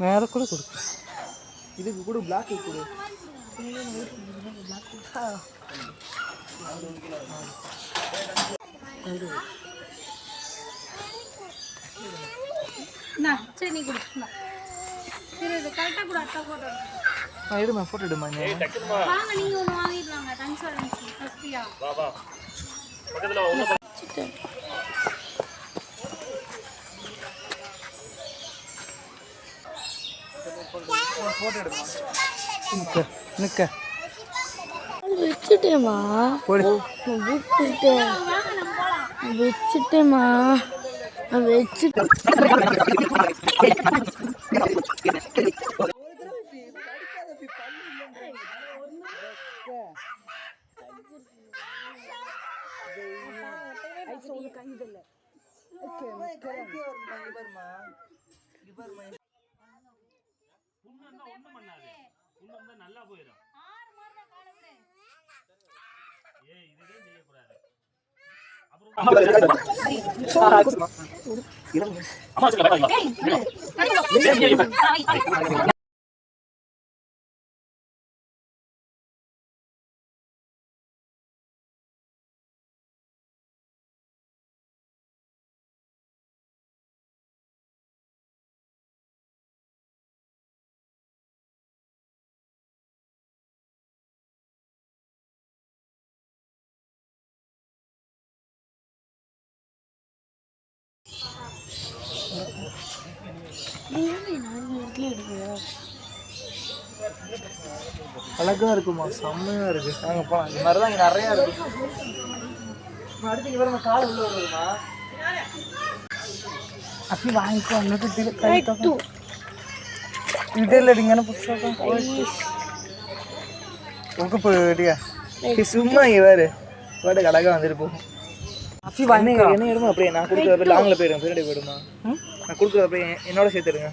மேலே கூட கொடு. இதுக்கு கூட பிளாக் கொடு. சரி நீ கொடு. சரி இது கரெக்டாக கூட அட்டா போட்டோ எடுமா, ஃபோட்டோ எடுமா. வாங்க நீங்கள் ஒன்று வாங்கிடுவாங்க. கன்சல்டன்சி ஃபஸ்ட்டியா வா வா பக்கத்தில் ஒன்று ஃபோட்டோ எடுமா. நிற்க நிற்க வச்சுட்டேம்மா. வச்சுட்டேம்மா. வச்சுட்டேன். நல்லா போயிடும். இதுவே செய்யக்கூடாது. அழகா இருக்குமா, செம்மையா இருக்கு. நாங்க போலாம். இந்த மாதிரி தான் இங்க நிறையா இருக்கு. அடுத்து இங்க வர கால் உள்ள வருதுமா. அப்படி வாங்கிக்கோ. இதில் அடிங்கன்னா புதுசாக உங்க போயிட்டியா சும்மா இங்கே வேறு வாட்டுக்கு அழகாக வந்துட்டு போகும். அஃபி வாங்க என்ன எடுமா. அப்படியே நான் கொடுக்குறப்ப லாங்கில் போயிடுங்க. பின்னாடி போயிடுமா. நான் கொடுக்குறப்ப என்னோட சேர்த்துடுங்க.